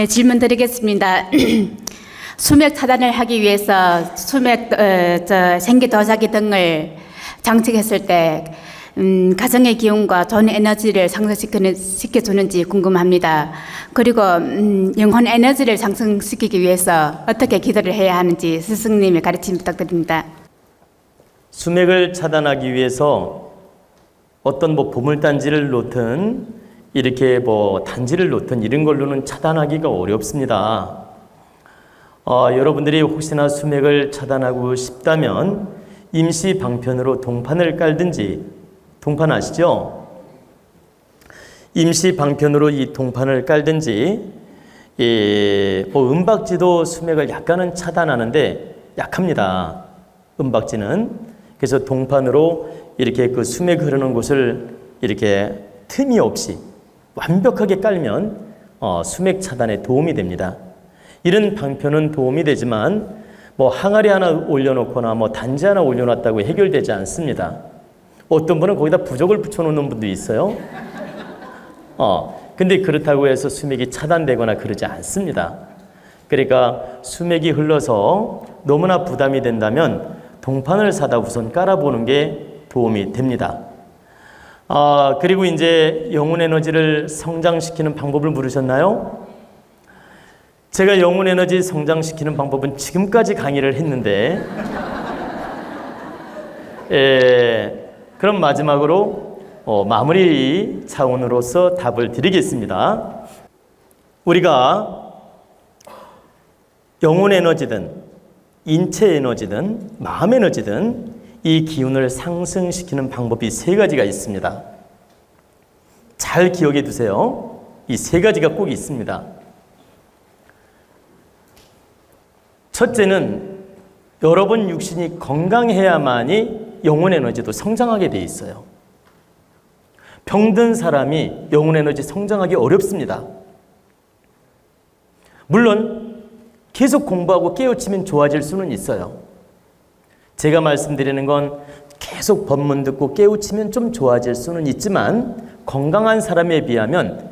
네, 질문 드리겠습니다. 수맥 차단을 하기 위해서 생기 도자기 등을 장착했을 때 가정의 기운과 좋은 에너지를 상승시켜주는지 궁금합니다. 그리고 영혼 에너지를 상승시키기 위해서 어떻게 기도를 해야 하는지 스승님의 가르침 부탁드립니다. 수맥을 차단하기 위해서 어떤 보물단지를 놓든 이렇게 단지를 놓든 이런 걸로는 차단하기가 어렵습니다. 여러분들이 혹시나 수맥을 차단하고 싶다면 임시 방편으로 동판을 깔든지, 동판 아시죠? 임시 방편으로 이 동판을 깔든지, 은박지도 수맥을 약간은 차단하는데 약합니다. 은박지는. 그래서 동판으로 이렇게 그 수맥 흐르는 곳을 이렇게 틈이 없이 완벽하게 깔면 수맥 차단에 도움이 됩니다. 이런 방편은 도움이 되지만 항아리 하나 올려놓거나 단지 하나 올려놨다고 해결되지 않습니다. 어떤 분은 거기다 부적을 붙여놓는 분도 있어요. 근데 그렇다고 해서 수맥이 차단되거나 그러지 않습니다. 그러니까 수맥이 흘러서 너무나 부담이 된다면 동판을 사다 우선 깔아보는 게 도움이 됩니다. 그리고 이제 영혼 에너지를 성장시키는 방법을 물으셨나요? 제가 영혼 에너지 성장시키는 방법은 지금까지 강의를 했는데, 그럼 마지막으로 마무리 차원으로서 답을 드리겠습니다. 우리가 영혼 에너지든 인체 에너지든 마음 에너지든 이 기운을 상승시키는 방법이 3가지가 있습니다. 잘 기억해 두세요. 이 3가지가 꼭 있습니다. 첫째는 여러분 육신이 건강해야만이 영혼 에너지도 성장하게 돼 있어요. 병든 사람이 영혼 에너지 성장하기 어렵습니다. 물론 계속 공부하고 깨우치면 좋아질 수는 있어요. 제가 말씀드리는 건 계속 법문 듣고 깨우치면 좀 좋아질 수는 있지만 건강한 사람에 비하면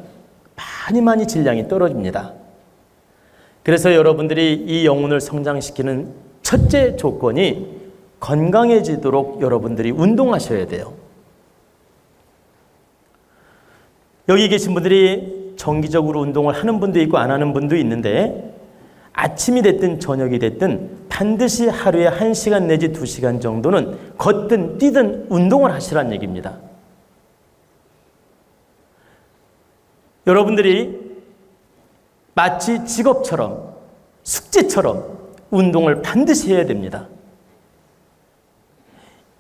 많이 질량이 떨어집니다. 그래서 여러분들이 이 영혼을 성장시키는 첫째 조건이 건강해지도록 여러분들이 운동하셔야 돼요. 여기 계신 분들이 정기적으로 운동을 하는 분도 있고 안 하는 분도 있는데 아침이 됐든 저녁이 됐든 반드시 하루에 1시간 내지 2시간 정도는 걷든 뛰든 운동을 하시라는 얘기입니다. 여러분들이 마치 직업처럼 숙제처럼 운동을 반드시 해야 됩니다.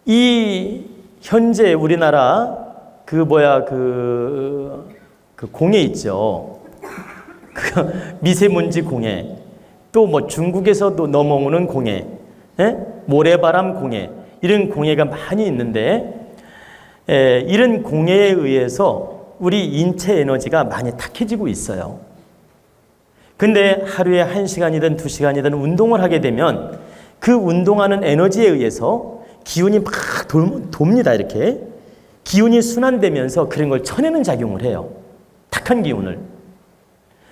이 현재 우리나라 그 공해 있죠. 그 미세먼지 공해, 또 중국에서도 넘어오는 공해, 모래바람 공해, 이런 공해가 많이 있는데 이런 공해에 의해서 우리 인체 에너지가 많이 탁해지고 있어요. 근데 하루에 1시간이든 2시간이든 운동을 하게 되면 그 운동하는 에너지에 의해서 기운이 막 돕니다. 이렇게 기운이 순환되면서 그런 걸 쳐내는 작용을 해요. 탁한 기운을.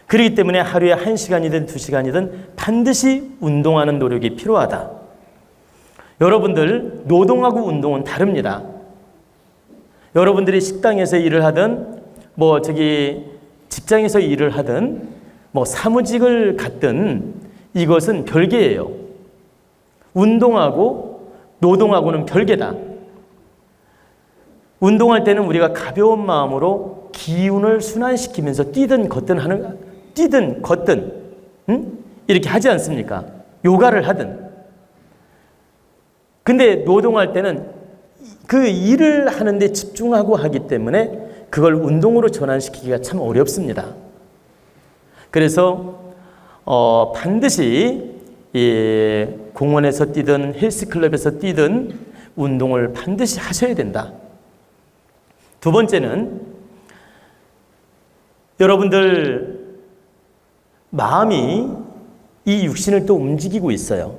그렇기 때문에 하루에 1시간이든 2시간이든 반드시 운동하는 노력이 필요하다. 여러분들 노동하고 운동은 다릅니다. 여러분들이 식당에서 일을 하든 직장에서 일을 하든 사무직을 갖든 이것은 별개예요. 운동하고 노동하고는 별개다. 운동할 때는 우리가 가벼운 마음으로 기운을 순환시키면서 뛰든 걷든 이렇게 하지 않습니까? 요가를 하든. 근데 노동할 때는 그 일을 하는데 집중하고 하기 때문에 그걸 운동으로 전환시키기가 참 어렵습니다. 그래서 반드시 공원에서 뛰든 헬스클럽에서 뛰든 운동을 반드시 하셔야 된다. 두 번째는 여러분들 마음이 이 육신을 또 움직이고 있어요.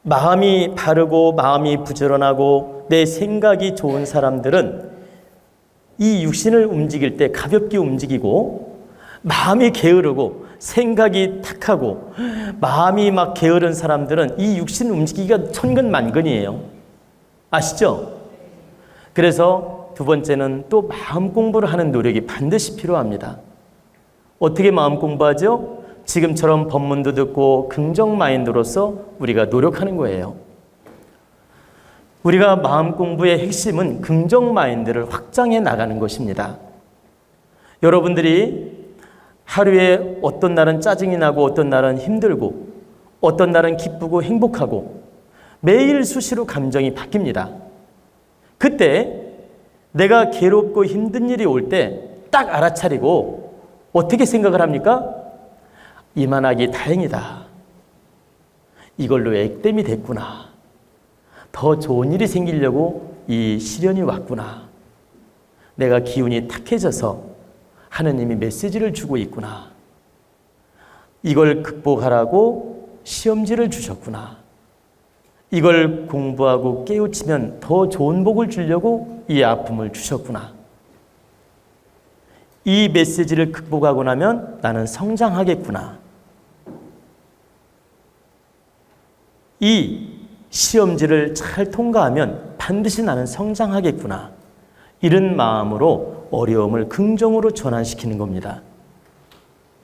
마음이 바르고 마음이 부지런하고 내 생각이 좋은 사람들은 이 육신을 움직일 때 가볍게 움직이고 마음이 게으르고 생각이 탁하고 마음이 막 게으른 사람들은 이 육신 움직이기가 천근만근이에요. 아시죠? 그래서 두 번째는 또 마음 공부를 하는 노력이 반드시 필요합니다. 어떻게 마음 공부하죠? 지금처럼 법문도 듣고 긍정 마인드로서 우리가 노력하는 거예요. 우리가 마음 공부의 핵심은 긍정 마인드를 확장해 나가는 것입니다. 여러분들이 하루에 어떤 날은 짜증이 나고 어떤 날은 힘들고 어떤 날은 기쁘고 행복하고 매일 수시로 감정이 바뀝니다. 그때 내가 괴롭고 힘든 일이 올 때 딱 알아차리고 어떻게 생각을 합니까? 이만하기 다행이다. 이걸로 액땜이 됐구나. 더 좋은 일이 생기려고 이 시련이 왔구나. 내가 기운이 탁해져서 하느님이 메시지를 주고 있구나. 이걸 극복하라고 시험지를 주셨구나. 이걸 공부하고 깨우치면 더 좋은 복을 주려고 이 아픔을 주셨구나. 이 메시지를 극복하고 나면 나는 성장하겠구나. 이 시험지를 잘 통과하면 반드시 나는 성장하겠구나. 이런 마음으로 어려움을 긍정으로 전환시키는 겁니다.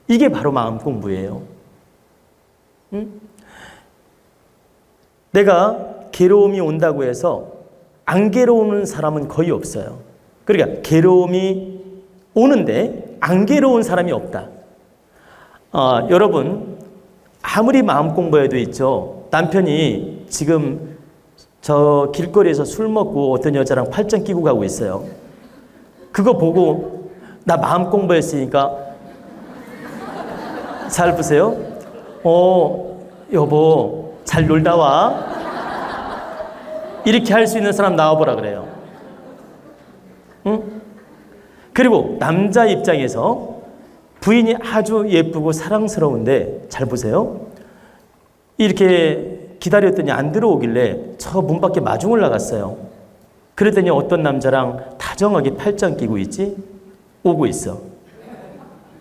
이게 바로 마음 공부예요. 내가 괴로움이 온다고 해서 안 괴로우는 사람은 거의 없어요. 그러니까 괴로움이 오는데 안 괴로운 사람이 없다. 여러분 아무리 마음 공부해도 있죠. 남편이 지금 저 길거리에서 술 먹고 어떤 여자랑 팔짱 끼고 가고 있어요. 그거 보고 나 마음 공부했으니까 잘 보세요. 여보 잘 놀다 와. 이렇게 할 수 있는 사람 나와보라 그래요. 응? 그리고 남자 입장에서 부인이 아주 예쁘고 사랑스러운데 잘 보세요. 이렇게 기다렸더니 안 들어오길래 저 문 밖에 마중을 나갔어요. 그랬더니 어떤 남자랑 다정하게 팔짱 끼고 있지? 오고 있어.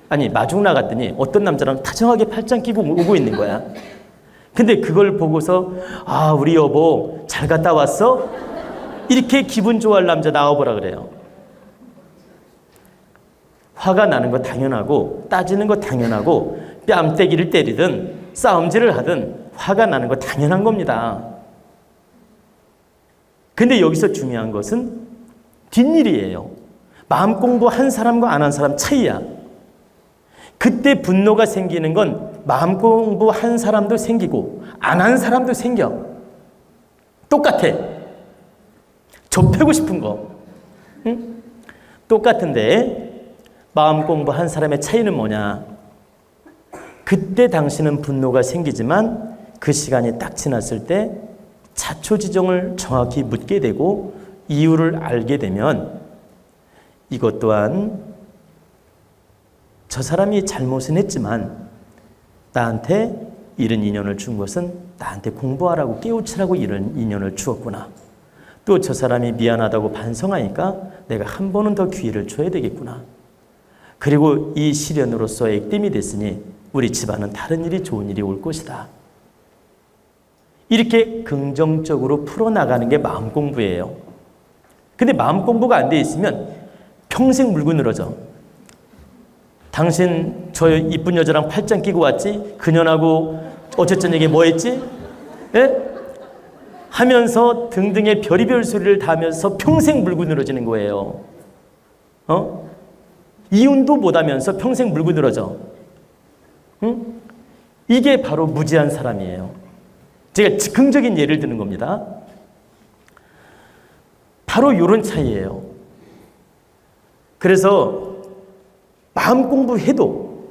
아니 마중 나갔더니 어떤 남자랑 다정하게 팔짱 끼고 오고 있는 거야. 근데 그걸 보고서 아 우리 여보 잘 갔다 왔어? 이렇게 기분 좋아할 남자 나와보라 그래요. 화가 나는 거 당연하고 따지는 거 당연하고 뺨때기를 때리든 싸움질을 하든 화가 나는 거 당연한 겁니다. 근데 여기서 중요한 것은 뒷일이에요. 마음 공부 한 사람과 안 한 사람 차이야. 그때 분노가 생기는 건 마음 공부 한 사람도 생기고 안 한 사람도 생겨. 똑같아. 좁히고 싶은 거. 응? 똑같은데 마음 공부 한 사람의 차이는 뭐냐? 그때 당신은 분노가 생기지만 그 시간이 딱 지났을 때 자초지종을 정확히 묻게 되고 이유를 알게 되면 이것 또한 저 사람이 잘못은 했지만 나한테 이런 인연을 준 것은 나한테 공부하라고 깨우치라고 이런 인연을 주었구나. 또 저 사람이 미안하다고 반성하니까 내가 한 번은 더 기회를 줘야 되겠구나. 그리고 이 시련으로서 액땜이 됐으니 우리 집안은 다른 일이 좋은 일이 올 것이다. 이렇게 긍정적으로 풀어나가는 게 마음 공부예요. 근데 마음 공부가 안 돼 있으면 평생 물고 늘어져. 당신 저 이쁜 여자랑 팔짱 끼고 왔지? 그년하고 어제 저녁에 뭐 했지? 예? 하면서 등등의 별의별 소리를 다 하면서 평생 물고 늘어지는 거예요. 이혼도 못하면서 평생 물고 늘어져. 응? 이게 바로 무지한 사람이에요. 제가 즉흥적인 예를 드는 겁니다. 바로 이런 차이예요. 그래서 마음 공부해도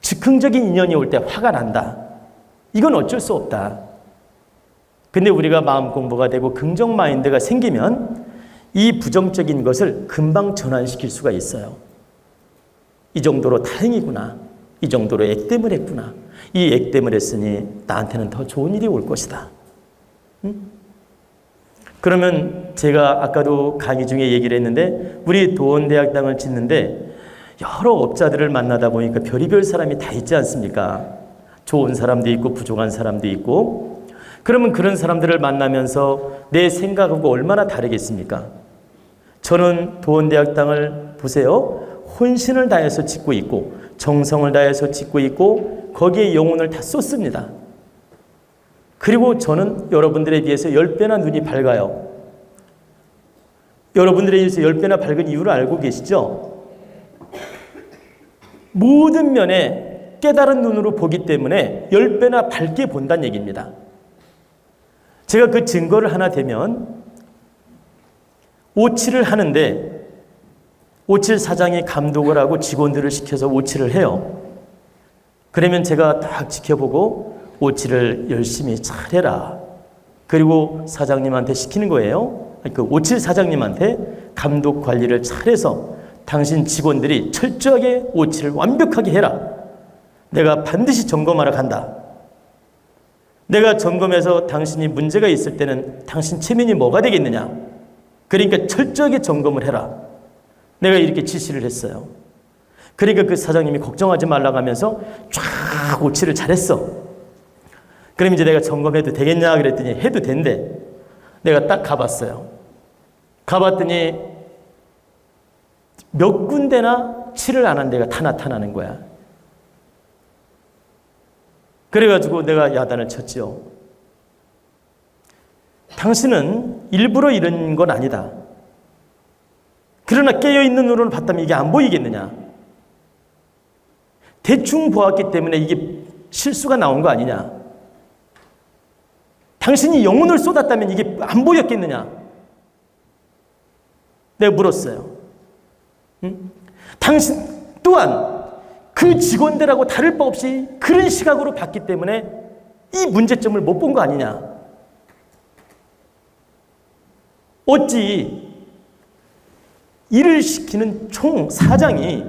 즉흥적인 인연이 올 때 화가 난다. 이건 어쩔 수 없다. 근데 우리가 마음 공부가 되고 긍정 마인드가 생기면 이 부정적인 것을 금방 전환시킬 수가 있어요. 이 정도로 다행이구나. 이 정도로 액땜을 했구나. 이 액땜을 했으니 나한테는 더 좋은 일이 올 것이다. 응? 그러면 제가 아까도 강의 중에 얘기를 했는데 우리 도원대학당을 짓는데 여러 업자들을 만나다 보니까 별의별 사람이 다 있지 않습니까? 좋은 사람도 있고 부족한 사람도 있고. 그러면 그런 사람들을 만나면서 내 생각하고 얼마나 다르겠습니까? 저는 도원대학당을 보세요. 혼신을 다해서 짓고 있고 정성을 다해서 짓고 있고 거기에 영혼을 다 쏟습니다. 그리고 저는 여러분들에 비해서 10배나 눈이 밝아요. 여러분들에 비해서 10배나 밝은 이유를 알고 계시죠? 모든 면에 깨달은 눈으로 보기 때문에 10배나 밝게 본다는 얘기입니다. 제가 그 증거를 하나 대면 오칠을 하는데 오칠 사장이 감독을 하고 직원들을 시켜서 오칠을 해요. 그러면 제가 딱 지켜보고 오칠을 열심히 잘해라. 그리고 사장님한테 시키는 거예요. 그 오칠 사장님한테 감독 관리를 잘해서 당신 직원들이 철저하게 오칠을 완벽하게 해라. 내가 반드시 점검하러 간다. 내가 점검해서 당신이 문제가 있을 때는 당신 체면이 뭐가 되겠느냐. 그러니까 철저하게 점검을 해라. 내가 이렇게 지시를 했어요. 그러니까 그 사장님이 걱정하지 말라고 하면서 쫙 오칠을 잘했어. 그럼 이제 내가 점검해도 되겠냐 그랬더니 해도 된대. 내가 딱 가봤어요. 가봤더니 몇 군데나 칠을 안 한 데가 다 나타나는 거야. 그래가지고 내가 야단을 쳤죠. 당신은 일부러 이런 건 아니다. 그러나 깨어있는 눈으로 봤다면 이게 안 보이겠느냐. 대충 보았기 때문에 이게 실수가 나온 거 아니냐. 당신이 영혼을 쏟았다면 이게 안 보였겠느냐. 내가 물었어요. 응? 당신 또한 그 직원들하고 다를 바 없이 그런 시각으로 봤기 때문에 이 문제점을 못 본 거 아니냐. 어찌 일을 시키는 총 사장이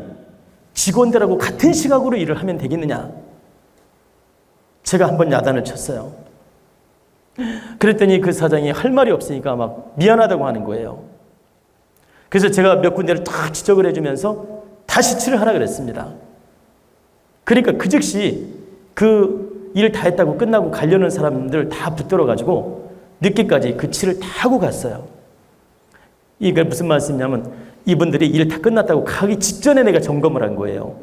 직원들하고 같은 시각으로 일을 하면 되겠느냐. 제가 한번 야단을 쳤어요. 그랬더니 그 사장이 할 말이 없으니까 막 미안하다고 하는 거예요. 그래서 제가 몇 군데를 탁 지적을 해주면서 다시 칠을 하라 그랬습니다. 그러니까 그 즉시 그 일 다 했다고 끝나고 가려는 사람들 다 붙들어가지고 늦게까지 그 칠을 다 하고 갔어요. 이게 무슨 말씀이냐면 이분들이 일 다 끝났다고 가기 직전에 내가 점검을 한 거예요.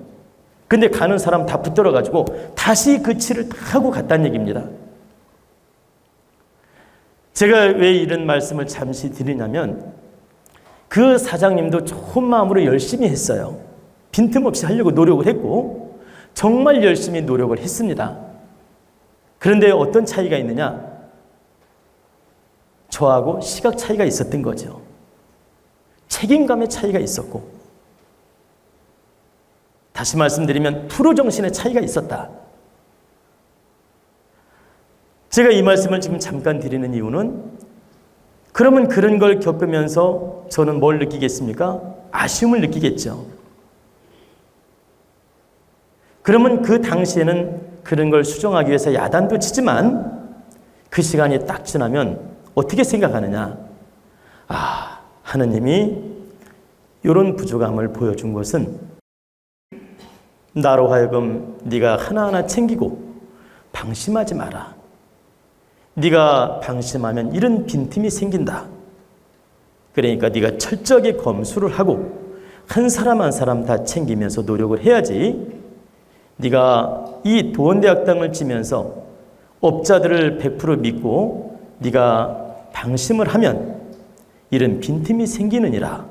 근데 가는 사람 다 붙들어가지고 다시 그 칠을 다 하고 갔다는 얘기입니다. 제가 왜 이런 말씀을 잠시 드리냐면 그 사장님도 좋은 마음으로 열심히 했어요. 빈틈없이 하려고 노력을 했고 정말 열심히 노력을 했습니다. 그런데 어떤 차이가 있느냐? 저하고 시각 차이가 있었던 거죠. 책임감의 차이가 있었고 다시 말씀드리면 프로 정신의 차이가 있었다. 제가 이 말씀을 지금 잠깐 드리는 이유는 그러면 그런 걸 겪으면서 저는 뭘 느끼겠습니까? 아쉬움을 느끼겠죠. 그러면 그 당시에는 그런 걸 수정하기 위해서 야단도 치지만 그 시간이 딱 지나면 어떻게 생각하느냐? 아, 하느님이 이런 부족함을 보여준 것은 나로 하여금 네가 하나하나 챙기고 방심하지 마라. 네가 방심하면 이런 빈틈이 생긴다. 그러니까 네가 철저하게 검수를 하고 한 사람 한 사람 다 챙기면서 노력을 해야지. 네가 이 도원대학당을 지면서 업자들을 100% 믿고 네가 방심을 하면 이런 빈틈이 생기느니라.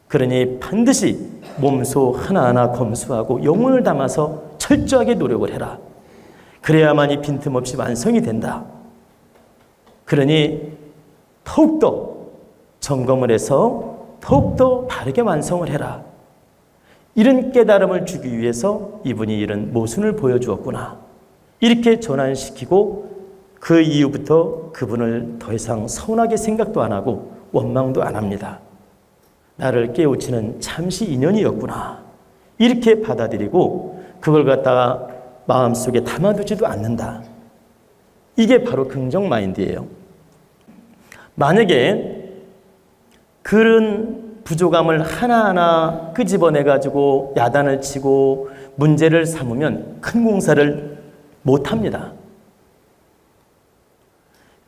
그러니 반드시 몸소 하나하나 검수하고 영혼을 담아서 철저하게 노력을 해라. 그래야만이 빈틈없이 완성이 된다. 그러니 더욱더 점검을 해서 더욱더 바르게 완성을 해라. 이런 깨달음을 주기 위해서 이분이 이런 모순을 보여주었구나. 이렇게 전환시키고 그 이후부터 그분을 더 이상 서운하게 생각도 안 하고 원망도 안 합니다. 나를 깨우치는 잠시 인연이었구나. 이렇게 받아들이고 그걸 갖다가 마음속에 담아두지도 않는다. 이게 바로 긍정 마인드예요. 만약에 그런 부족함을 하나하나 끄집어내가지고 야단을 치고 문제를 삼으면 큰 공사를 못합니다.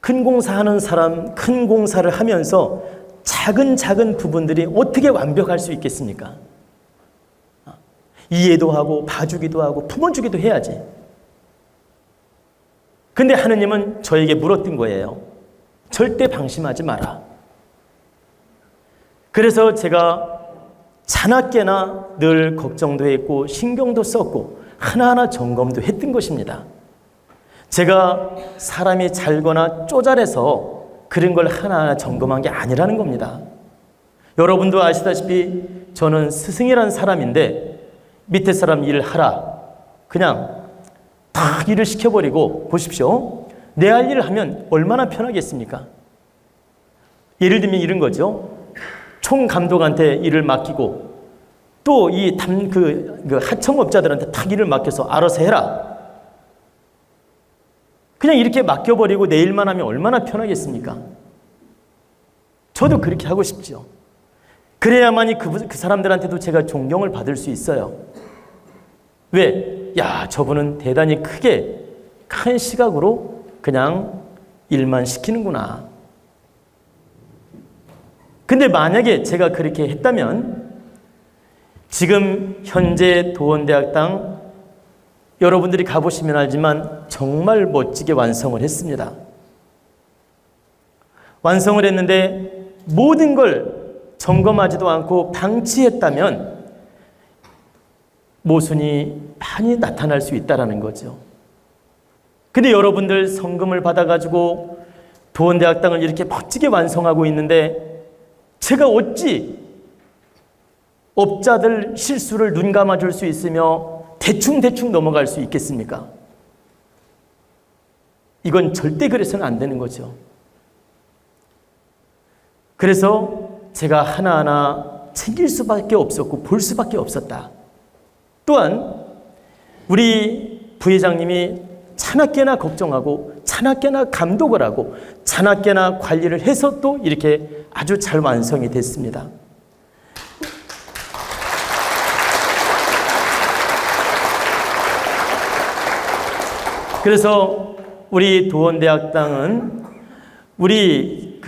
큰 공사하는 사람, 큰 공사를 하면서 작은 부분들이 어떻게 완벽할 수 있겠습니까? 이해도 하고 봐주기도 하고 품어주기도 해야지. 근데 하느님은 저에게 물었던 거예요. 절대 방심하지 마라. 그래서 제가 자나깨나 늘 걱정도 했고 신경도 썼고 하나하나 점검도 했던 것입니다. 제가 사람이 잘거나 쪼잘해서 그런 걸 하나하나 점검한 게 아니라는 겁니다. 여러분도 아시다시피 저는 스승이라는 사람인데 밑에 사람 일 하라. 그냥 다 일을 시켜버리고 보십시오. 내 할 일을 하면 얼마나 편하겠습니까? 예를 들면 이런 거죠. 총감독한테 일을 맡기고 또 이 하청업자들한테 다 일을 맡겨서 알아서 해라. 그냥 이렇게 맡겨버리고 내 일만 하면 얼마나 편하겠습니까? 저도 그렇게 하고 싶죠. 그래야만이 그 사람들한테도 제가 존경을 받을 수 있어요. 왜? 야, 저분은 대단히 크게 큰 시각으로 그냥 일만 시키는구나. 근데 만약에 제가 그렇게 했다면 지금 현재 도원대학당 여러분들이 가보시면 알지만 정말 멋지게 완성을 했습니다. 완성을 했는데 모든 걸 점검하지도 않고 방치했다면 모순이 많이 나타날 수 있다는 거죠. 근데 여러분들 성금을 받아가지고 도원대학당을 이렇게 멋지게 완성하고 있는데 제가 어찌 업자들 실수를 눈 감아줄 수 있으며 대충 넘어갈 수 있겠습니까? 이건 절대 그래서는 안 되는 거죠. 그래서 제가 하나하나 챙길 수밖에 없었고 볼 수밖에 없었다. 또한 우리 부회장님이 차나깨나 걱정하고 차나깨나 감독을 하고 차나깨나 관리를 해서 또 이렇게 아주 잘 완성이 됐습니다. 그래서 우리 도원대학당은 우리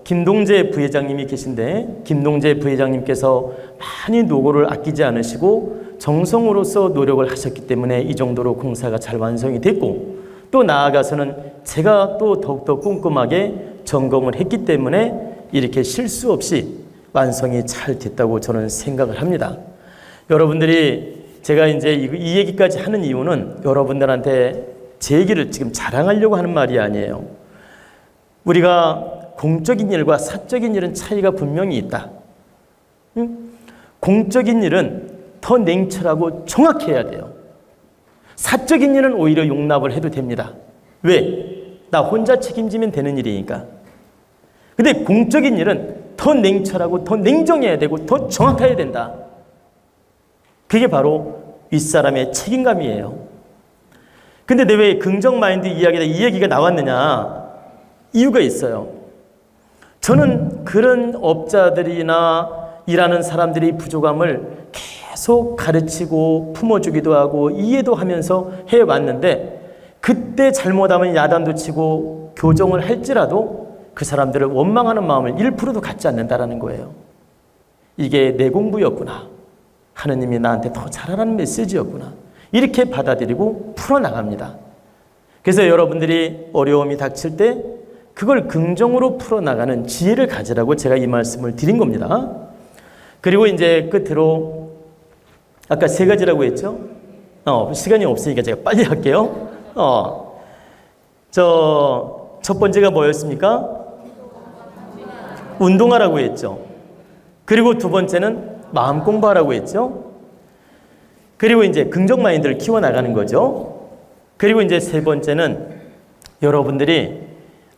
김동재 부회장님이 계신데 김동재 부회장님께서 많이 노고를 아끼지 않으시고 정성으로서 노력을 하셨기 때문에 이 정도로 공사가 잘 완성이 됐고 또 나아가서는 제가 또 더욱더 꼼꼼하게 점검을 했기 때문에 이렇게 실수 없이 완성이 잘 됐다고 저는 생각을 합니다. 여러분들이 제가 이제 이 얘기까지 하는 이유는 여러분들한테 제 얘기를 지금 자랑하려고 하는 말이 아니에요. 우리가 공적인 일과 사적인 일은 차이가 분명히 있다. 공적인 일은 더 냉철하고 정확해야 돼요. 사적인 일은 오히려 용납을 해도 됩니다. 왜? 나 혼자 책임지면 되는 일이니까. 근데 공적인 일은 더 냉철하고 더 냉정해야 되고 더 정확해야 된다. 그게 바로 윗사람의 책임감이에요. 근데 내 왜 긍정 마인드 이야기다 이 얘기가 나왔느냐? 이유가 있어요. 저는 그런 업자들이나 일하는 사람들이 부족함을 계속 가르치고 품어주기도 하고 이해도 하면서 해왔는데 그때 잘못하면 야단도 치고 교정을 할지라도 그 사람들을 원망하는 마음을 1%도 갖지 않는다라는 거예요. 이게 내 공부였구나. 하느님이 나한테 더 잘하라는 메시지였구나. 이렇게 받아들이고 풀어나갑니다. 그래서 여러분들이 어려움이 닥칠 때 그걸 긍정으로 풀어나가는 지혜를 가지라고 제가 이 말씀을 드린 겁니다. 그리고 이제 끝으로 아까 3가지라고 했죠? 시간이 없으니까 제가 빨리 할게요. 첫 번째가 뭐였습니까? 운동하라고 했죠. 그리고 2번째는 마음 공부하라고 했죠. 그리고 이제 긍정 마인드를 키워나가는 거죠. 그리고 이제 3번째는 여러분들이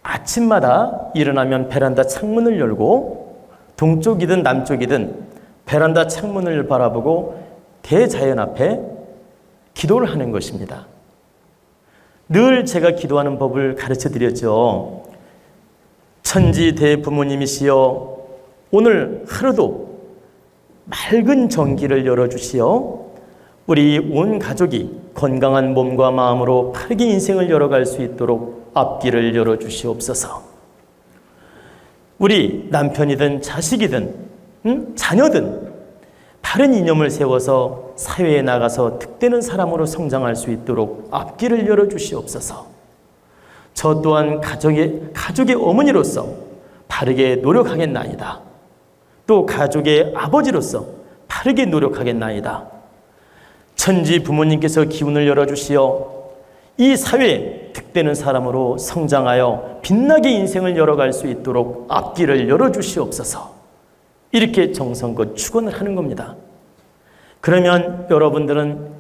아침마다 일어나면 베란다 창문을 열고 동쪽이든 남쪽이든 베란다 창문을 바라보고 대자연 앞에 기도를 하는 것입니다. 늘 제가 기도하는 법을 가르쳐 드렸죠. 천지 대부모님이시여 오늘 하루도 맑은 정기를 열어주시어 우리 온 가족이 건강한 몸과 마음으로 바르게 인생을 열어갈 수 있도록 앞길을 열어주시옵소서. 우리 남편이든 자식이든 자녀든 바른 이념을 세워서 사회에 나가서 득되는 사람으로 성장할 수 있도록 앞길을 열어주시옵소서. 저 또한 가족의 어머니로서 바르게 노력하겠나이다. 또 가족의 아버지로서 바르게 노력하겠나이다. 천지 부모님께서 기운을 열어주시어 이 사회에 득되는 사람으로 성장하여 빛나게 인생을 열어갈 수 있도록 앞길을 열어주시옵소서. 이렇게 정성껏 축원을 하는 겁니다. 그러면 여러분들은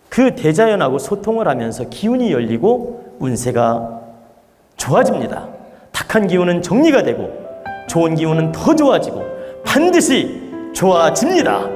그 대자연하고 소통을 하면서 기운이 열리고 운세가 좋아집니다. 탁한 기운은 정리가 되고 좋은 기운은 더 좋아지고 반드시 좋아집니다.